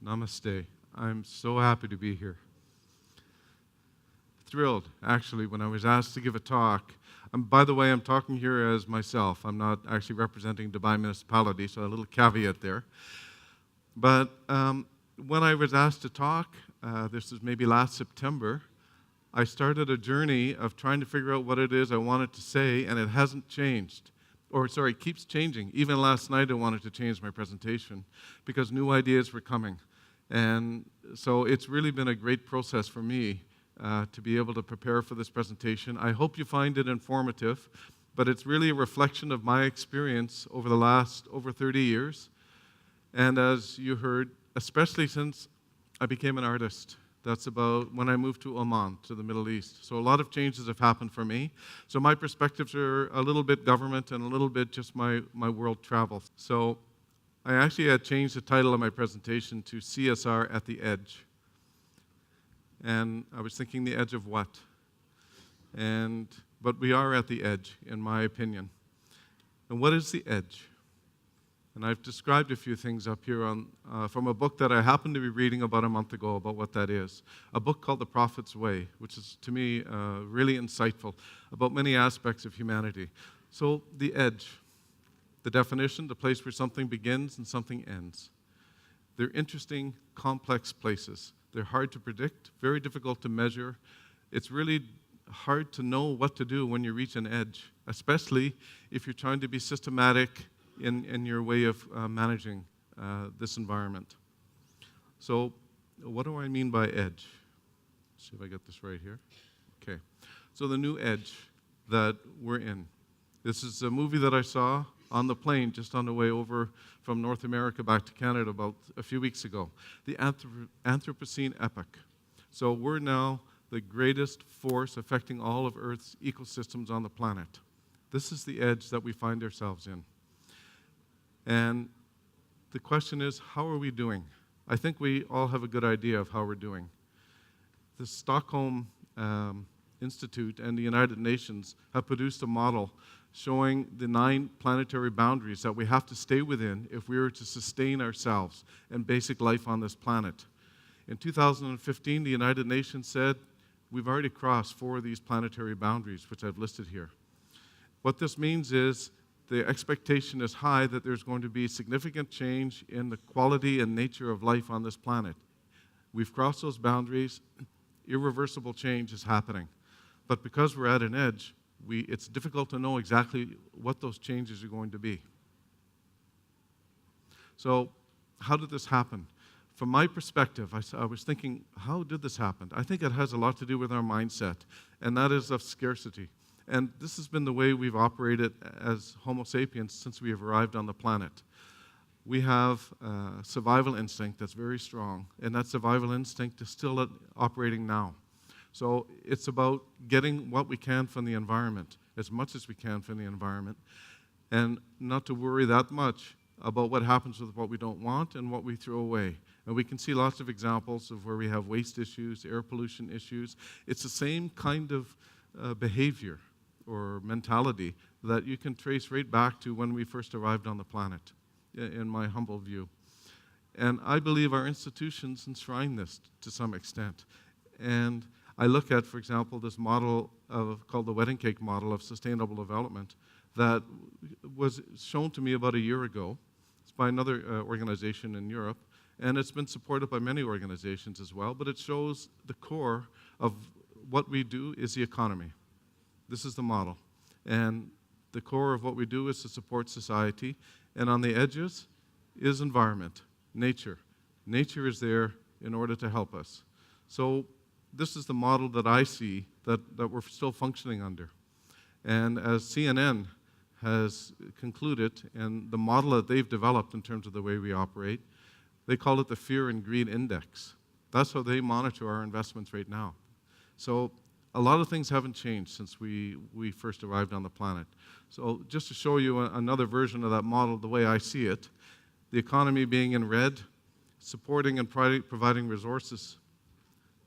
Namaste. I'm so happy to be here. Thrilled, actually, when I was asked to give a talk. By the way, I'm talking here as myself. I'm not actually representing Dubai Municipality, so a little caveat there. But when I was asked to talk, this is maybe last September, I started a journey of trying to figure out what it is I wanted to say, and it hasn't changed. It keeps changing. Even last night I wanted to change my presentation because new ideas were coming. And so it's really been a great process for me to be able to prepare for this presentation. I hope you find it informative, but it's really a reflection of my experience over the last over 30 years. And as you heard, especially since I became an artist. That's about when I moved to Oman, to the Middle East. So a lot of changes have happened for me. So my perspectives are a little bit government and a little bit just my world travel. So I actually had changed the title of my presentation to CSR at the Edge. And I was thinking the edge of what? But we are at the edge, in my opinion. And what is the edge? And I've described a few things up here from a book that I happened to be reading about a month ago about what that is. A book called The Prophet's Way, which is, to me, really insightful about many aspects of humanity. So the edge, the definition, the place where something begins and something ends. They're interesting, complex places. They're hard to predict, very difficult to measure. It's really hard to know what to do when you reach an edge, especially if you're trying to be systematic in your way of managing this environment. So what do I mean by edge? Let's see if I get this right here. Okay. So the new edge that we're in. This is a movie that I saw on the plane just on the way over from North America back to Canada about a few weeks ago. The Anthropocene epoch. So we're now the greatest force affecting all of Earth's ecosystems on the planet. This is the edge that we find ourselves in. And the question is, how are we doing? I think we all have a good idea of how we're doing. The Stockholm Institute and the United Nations have produced a model showing the 9 planetary boundaries that we have to stay within if we were to sustain ourselves and basic life on this planet. In 2015, the United Nations said, we've already crossed 4 of these planetary boundaries, which I've listed here. What this means is the expectation is high that there's going to be significant change in the quality and nature of life on this planet. We've crossed those boundaries. Irreversible change is happening. But because we're at an edge, it's difficult to know exactly what those changes are going to be. So how did this happen? From my perspective, I was thinking, how did this happen? I think it has a lot to do with our mindset, and that is of scarcity. And this has been the way we've operated as Homo sapiens since we have arrived on the planet. We have a survival instinct that's very strong, and that survival instinct is still operating now. So it's about getting what we can from the environment, as much as we can from the environment, and not to worry that much about what happens with what we don't want and what we throw away. And we can see lots of examples of where we have waste issues, air pollution issues. It's the same kind of behavior or mentality that you can trace right back to when we first arrived on the planet, in my humble view. And I believe our institutions enshrine this to some extent. And I look at, for example, this model called the wedding cake model of sustainable development that was shown to me about a year ago. It's by another organization in Europe, and it's been supported by many organizations as well, but it shows the core of what we do is the economy. This is the model. And the core of what we do is to support society. And on the edges is environment, nature. Nature is there in order to help us. So this is the model that I see that we're still functioning under. And as CNN has concluded, and the model that they've developed in terms of the way we operate, they call it the Fear and Greed Index. That's how they monitor our investments right now. So a lot of things haven't changed since we first arrived on the planet. So just to show you another version of that model, the way I see it, the economy being in red, supporting and providing resources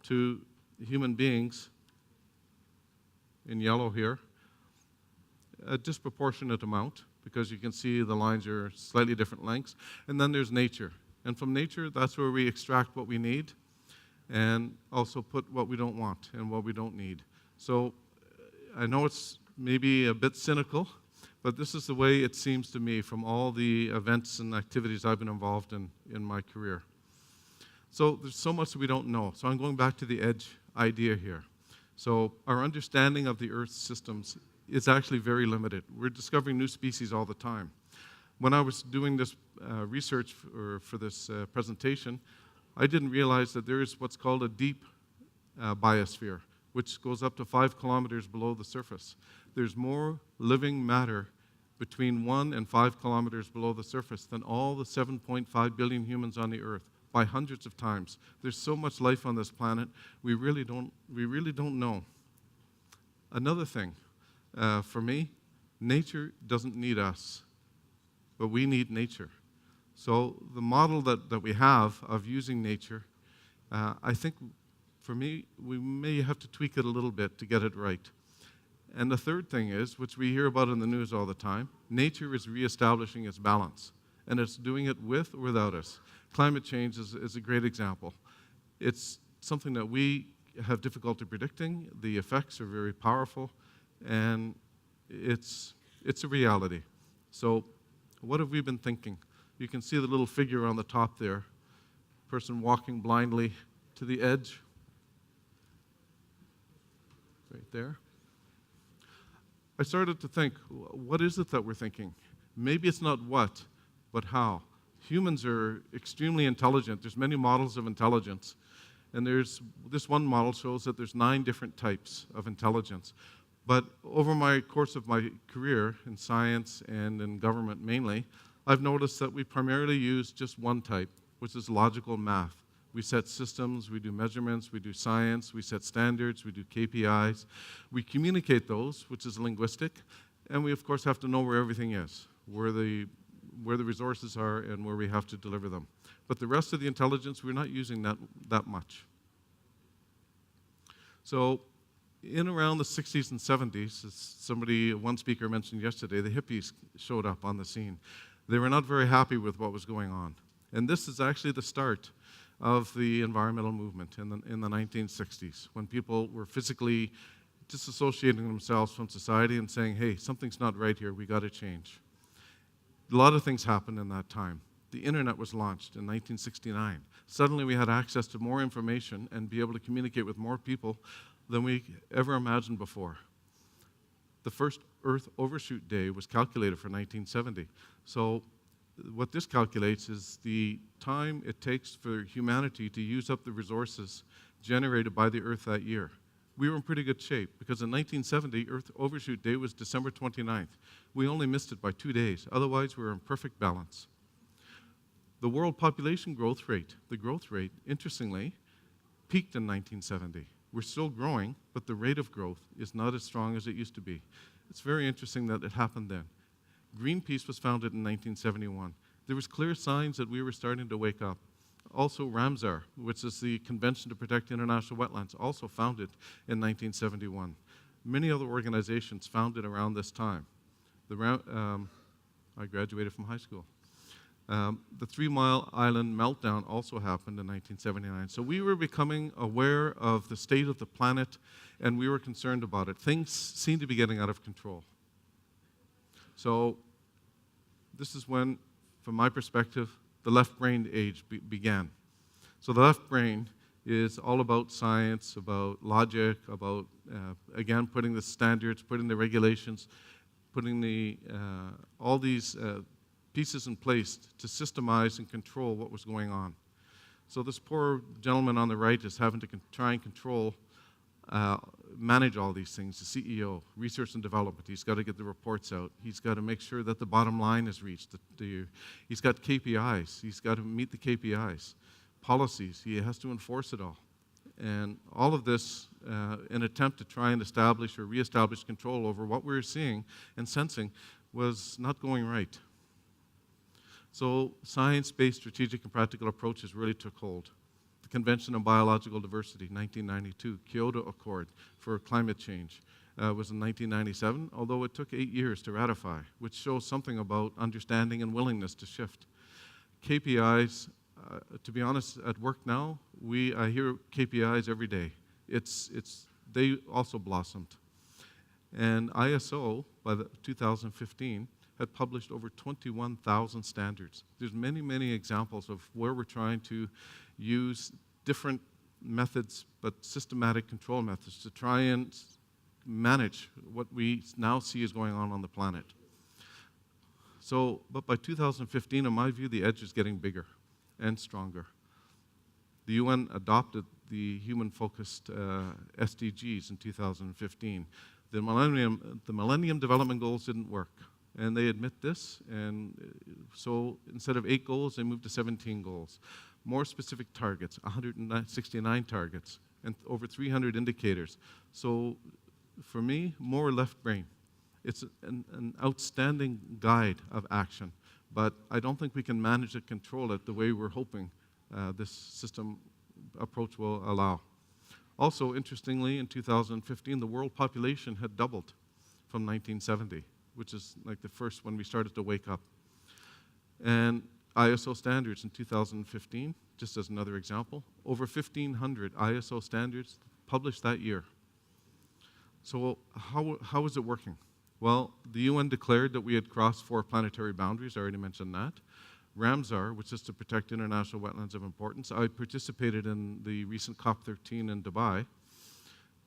to human beings in yellow here, a disproportionate amount, because you can see the lines are slightly different lengths. And then there's nature. And from nature, that's where we extract what we need and also put what we don't want and what we don't need. So I know it's maybe a bit cynical, but this is the way it seems to me from all the events and activities I've been involved in my career. So there's so much that we don't know. So I'm going back to the edge idea here. So our understanding of the Earth's systems is actually very limited. We're discovering new species all the time. When I was doing this research for this presentation, I didn't realize that there is what's called a deep biosphere, which goes up to 5 kilometers below the surface. There's more living matter between 1 and 5 kilometers below the surface than all the 7.5 billion humans on the Earth, by hundreds of times. There's so much life on this planet, we really don't know. Another thing, for me, nature doesn't need us, but we need nature. So the model that we have of using nature, I think for me, we may have to tweak it a little bit to get it right. And the third thing is, which we hear about in the news all the time, nature is reestablishing its balance, and it's doing it with or without us. Climate change is a great example. It's something that we have difficulty predicting. The effects are very powerful, and it's a reality. So what have we been thinking? You can see the little figure on the top there, person walking blindly to the edge, right there. I started to think, what is it that we're thinking? Maybe it's not what, but how. Humans are extremely intelligent. There's many models of intelligence. And this one model shows that there's 9 different types of intelligence. But over my course of my career in science and in government mainly, I've noticed that we primarily use just one type, which is logical math. We set systems, we do measurements, we do science, we set standards, we do KPIs. We communicate those, which is linguistic, and we of course have to know where everything is, where the resources are and where we have to deliver them. But the rest of the intelligence, we're not using that much. So in around the 60s and 70s, as one speaker mentioned yesterday, the hippies showed up on the scene. They were not very happy with what was going on. And this is actually the start of the environmental movement in the 1960s, when people were physically disassociating themselves from society and saying, hey, something's not right here, we got to change. A lot of things happened in that time. The internet was launched in 1969. Suddenly we had access to more information and be able to communicate with more people than we ever imagined before. The first Earth overshoot day was calculated for 1970. So what this calculates is the time it takes for humanity to use up the resources generated by the Earth that year. We were in pretty good shape because in 1970, Earth overshoot day was December 29th. We only missed it by 2 days. Otherwise, we were in perfect balance. The world population growth rate, interestingly, peaked in 1970. We're still growing, but the rate of growth is not as strong as it used to be. It's very interesting that it happened then. Greenpeace was founded in 1971. There was clear signs that we were starting to wake up. Also Ramsar, which is the Convention to Protect International Wetlands, also founded in 1971. Many other organizations founded around this time. I graduated from high school. The 3 Mile Island meltdown also happened in 1979. So we were becoming aware of the state of the planet, and we were concerned about it. Things seemed to be getting out of control. So this is when, from my perspective, the left-brained age began. So the left brain is all about science, about logic, about, again, putting the standards, putting the regulations, putting all these pieces in place to systemize and control what was going on. So this poor gentleman on the right is having to try and control, manage all these things, the CEO, research and development. He's got to get the reports out. He's got to make sure that the bottom line is reached. He's got KPIs. He's got to meet the KPIs. Policies. He has to enforce it all. And all of this in an attempt to try and establish or reestablish control over what we were seeing and sensing was not going right. So science-based strategic and practical approaches really took hold. The Convention on Biological Diversity, 1992, Kyoto Accord for climate change was in 1997, although it took 8 years to ratify, which shows something about understanding and willingness to shift. KPIs to be honest, at work now, I hear KPIs every day. They also blossomed. And ISO, by 2015, had published over 21,000 standards. There's many, many examples of where we're trying to use different methods, but systematic control methods to try and manage what we now see is going on the planet. But by 2015, in my view, the edge is getting bigger and stronger. The UN adopted the human-focused SDGs in 2015. The Millennium Development Goals didn't work, and they admit this, and so instead of 8 goals, they moved to 17 goals. More specific targets, 169 targets, and over 300 indicators. So for me, more left brain. It's an outstanding guide of action, but I don't think we can manage and control it the way we're hoping this system approach will allow. Also, interestingly, in 2015, the world population had doubled from 1970, which is like the first when we started to wake up. And ISO standards in 2015, just as another example, over 1,500 ISO standards published that year. So how is it working? Well, the UN declared that we had crossed 4 planetary boundaries. I already mentioned that. Ramsar, which is to protect international wetlands of importance. I participated in the recent COP13 in Dubai.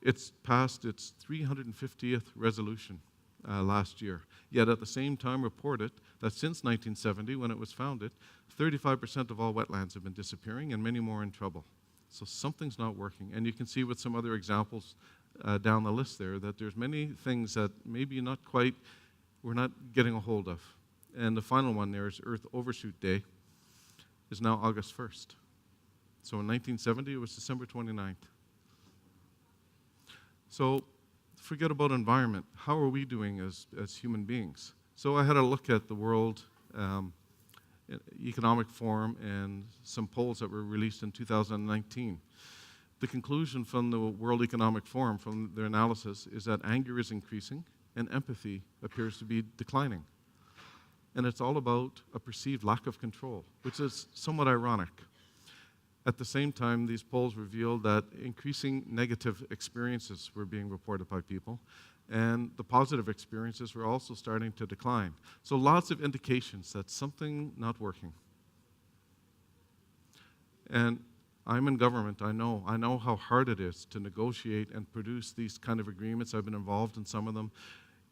It's passed its 350th resolution last year. Yet at the same time reported that since 1970, when it was founded, 35% of all wetlands have been disappearing and many more in trouble. So something's not working. And you can see with some other examples down the list there that there's many things that maybe we're not getting a hold of. And the final one there is Earth Overshoot Day, is now August 1st. So in 1970, it was December 29th. So forget about environment. How are we doing as human beings? So I had a look at the World Economic Forum and some polls that were released in 2019. The conclusion from the World Economic Forum, from their analysis, is that anger is increasing and empathy appears to be declining. And it's all about a perceived lack of control, which is somewhat ironic. At the same time, these polls revealed that increasing negative experiences were being reported by people, and the positive experiences were also starting to decline. So lots of indications that something not working. And I'm in government, I know how hard it is to negotiate and produce these kind of agreements. I've been involved in some of them,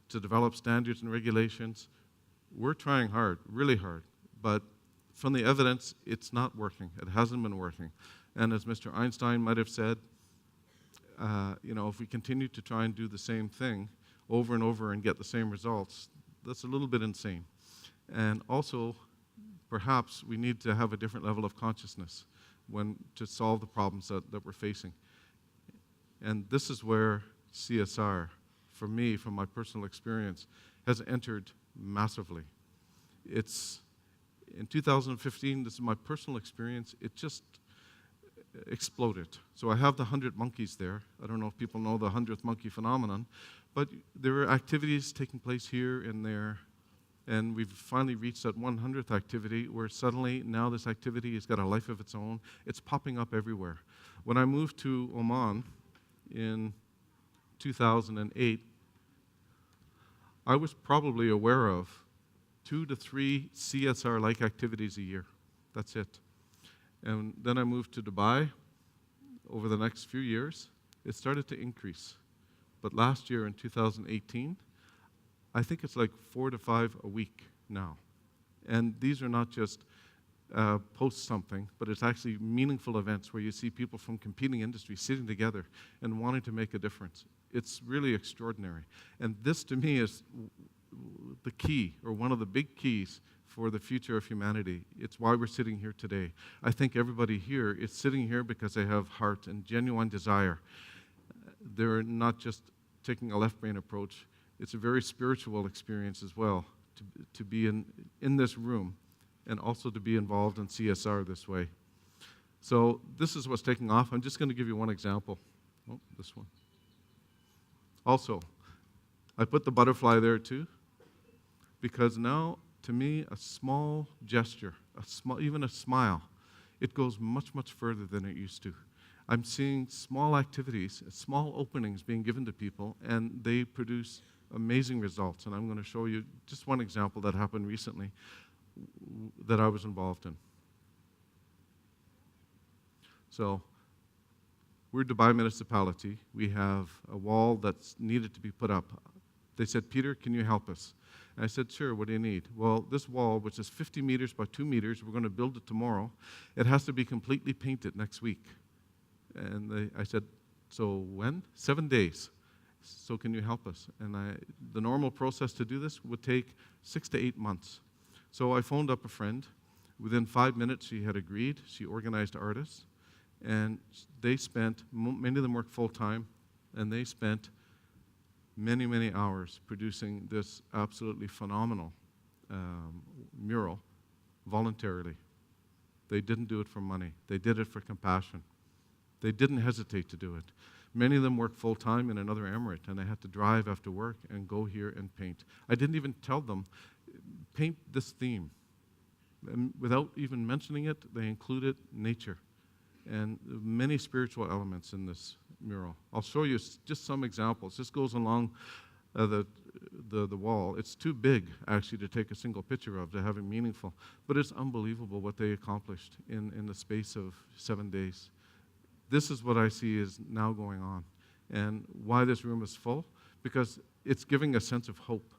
to develop standards and regulations. We're trying hard, really hard, but from the evidence, it's not working. It hasn't been working. And as Mr. Einstein might have said, if we continue to try and do the same thing over and over and get the same results, that's a little bit insane. And also, perhaps we need to have a different level of consciousness to solve the problems that we're facing. And this is where CSR, for me, from my personal experience, has entered massively. It's in 2015, this is my personal experience, it just exploded. So I have the 100 monkeys there. I don't know if people know the 100th monkey phenomenon, but there are activities taking place here and there, and we've finally reached that 100th activity where suddenly now this activity has got a life of its own. It's popping up everywhere. When I moved to Oman in 2008, I was probably aware of 2 to 3 CSR-like activities a year. That's it. And then I moved to Dubai. Over the next few years, it started to increase. But last year in 2018, I think it's like 4 to 5 a week now. And these are not just post something, but it's actually meaningful events where you see people from competing industries sitting together and wanting to make a difference. It's really extraordinary. And this, to me, is the key, or one of the big keys for the future of humanity. It's why we're sitting here today. I think everybody here is sitting here because they have heart and genuine desire. They're not just taking a left brain approach. It's a very spiritual experience as well to be in this room and also to be involved in CSR this way. So this is what's taking off. I'm just going to give you one example. Oh, this one. Also, I put the butterfly there too, because now, to me, a small gesture, even a smile, it goes much, much further than it used to. I'm seeing small activities, small openings being given to people, and they produce amazing results. And I'm going to show you just one example that happened recently that I was involved in. So, we're Dubai Municipality. We have a wall that's needed to be put up. They said, Peter, can you help us? And I said, sure, what do you need? Well, this wall, which is 50 meters by 2 meters, we're going to build it tomorrow. It has to be completely painted next week. And I said, so when? 7 days. So can you help us? And the normal process to do this would take 6 to 8 months. So I phoned up a friend. Within 5 minutes, she had agreed. She organized artists. And they spent, many of them worked full-time, and they spent many, many hours producing this absolutely phenomenal mural voluntarily. They didn't do it for money. They did it for compassion. They didn't hesitate to do it. Many of them worked full-time in another emirate, and they had to drive after work and go here and paint. I didn't even tell them, paint this theme. And without even mentioning it, they included nature and many spiritual elements in this mural. I'll show you just some examples. This goes along the wall. It's too big, actually, to take a single picture of, to have it meaningful. But it's unbelievable what they accomplished in the space of 7 days. This is what I see is now going on. And why this room is full? Because it's giving a sense of hope.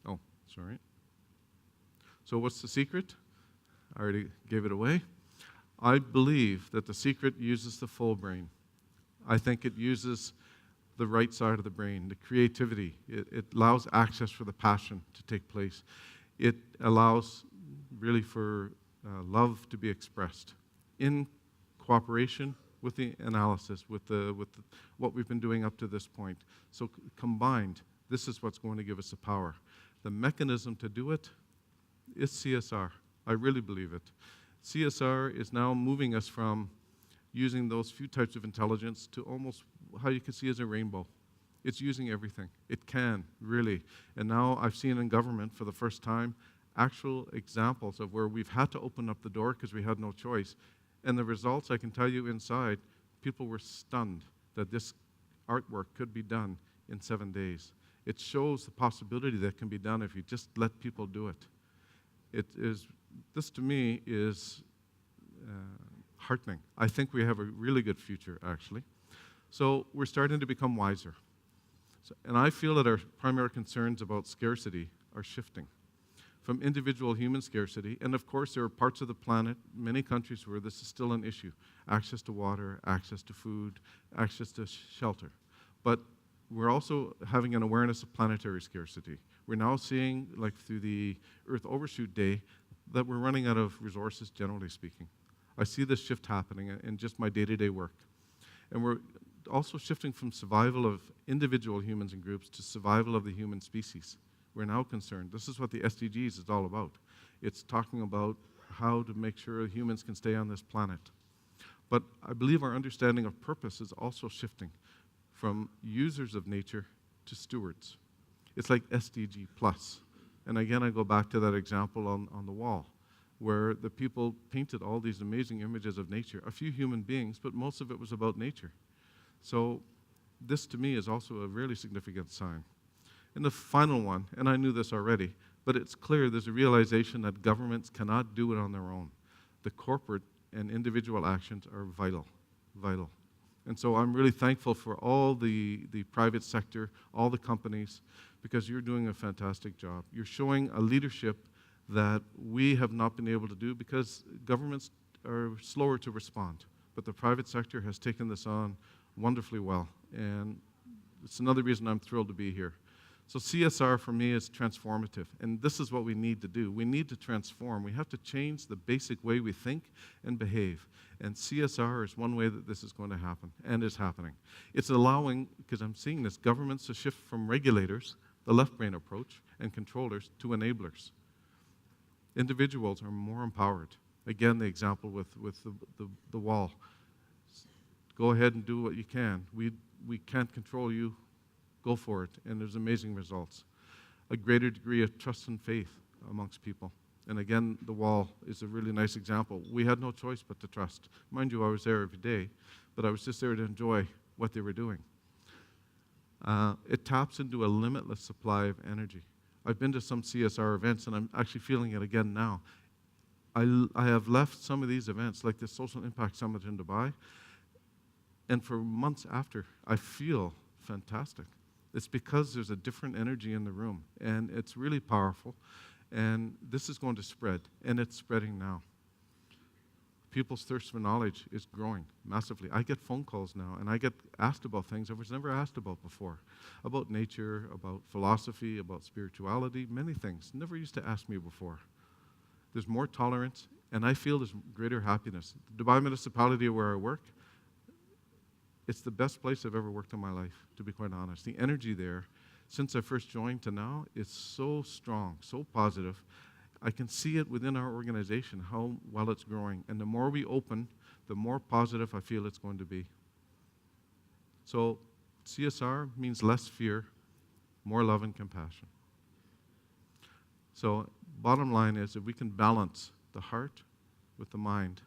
Oh, sorry. So what's the secret? I already gave it away. I believe that the secret uses the full brain. I think it uses the right side of the brain, the creativity. It allows access for the passion to take place. It allows really for love to be expressed in cooperation with the analysis, with what we've been doing up to this point. So combined, this is what's going to give us the power. The mechanism to do it is CSR. I really believe it. CSR is now moving us from using those few types of intelligence to almost how you can see as a rainbow. It's using everything. It can, really. And now I've seen in government for the first time actual examples of where we've had to open up the door because we had no choice. And the results, I can tell you inside, people were stunned that this artwork could be done in 7 days. It shows the possibility that can be done if you just let people do it. This to me is heartening. I think we have a really good future, actually. So we're starting to become wiser. And I feel that our primary concerns about scarcity are shifting from individual human scarcity, and of course there are parts of the planet, many countries where this is still an issue. Access to water, access to food, access to shelter. But we're also having an awareness of planetary scarcity. We're now seeing, like through the Earth Overshoot Day, that we're running out of resources, generally speaking. I see this shift happening in just my day-to-day work. And we're also shifting from survival of individual humans and groups to survival of the human species. We're now concerned. This is what the SDGs is all about. It's talking about how to make sure humans can stay on this planet. But I believe our understanding of purpose is also shifting from users of nature to stewards. It's like SDG plus. And again, I go back to that example on the wall, where the people painted all these amazing images of nature, a few human beings, but most of it was about nature. So this, to me, is also a really significant sign. And the final one, and I knew this already, but it's clear there's a realization that governments cannot do it on their own. The corporate and individual actions are vital. And so I'm really thankful for all the private sector, all the companies, because you're doing a fantastic job. You're showing a leadership that we have not been able to do because governments are slower to respond. But the private sector has taken this on wonderfully well. And it's another reason I'm thrilled to be here. So CSR for me is transformative, and this is what we need to do. We need to transform. We have to change the basic way we think and behave. And CSR is one way that this is going to happen, and is happening. It's allowing, because I'm seeing this, governments to shift from regulators, the left brain approach, and controllers to enablers. Individuals are more empowered. Again, the example with the wall. Go ahead and do what you can. We can't control you. Go for it. And there's amazing results. A greater degree of trust and faith amongst people. And again, the wall is a really nice example. We had no choice but to trust. Mind you, I was there every day, but I was just there to enjoy what they were doing. It taps into a limitless supply of energy. I've been to some CSR events, and I'm actually feeling it again now. I have left some of these events, like the Social Impact Summit in Dubai, and for months after, I feel fantastic. It's because there's a different energy in the room, and it's really powerful. And this is going to spread, and it's spreading now. People's thirst for knowledge is growing massively. I get phone calls now, and I get asked about things I was never asked about before, about nature, about philosophy, about spirituality, many things. Never used to ask me before. There's more tolerance, and I feel there's greater happiness. The Dubai municipality where I work, it's the best place I've ever worked in my life, to be quite honest. The energy there, since I first joined to now, is so strong, so positive. I can see it within our organization, how well it's growing. And the more we open, the more positive I feel it's going to be. So CSR means less fear, more love and compassion. So bottom line is, if we can balance the heart with the mind,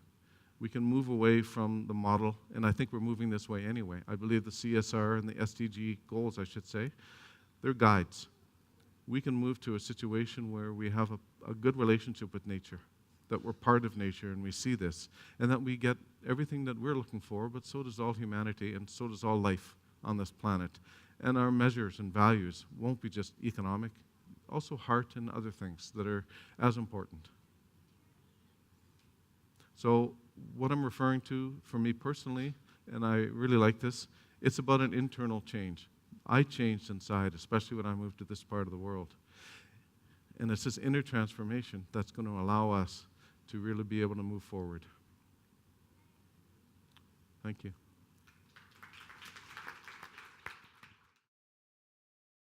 we can move away from the model, and I think we're moving this way anyway. I believe the CSR and the SDG goals, I should say, they're guides. We can move to a situation where we have a good relationship with nature, that we're part of nature and we see this, and that we get everything that we're looking for, but so does all humanity and so does all life on this planet. And our measures and values won't be just economic, also heart and other things that are as important. So what I'm referring to for me personally, and I really like this, it's about an internal change. I changed inside, especially when I moved to this part of the world. And it's this inner transformation that's going to allow us to really be able to move forward. Thank you.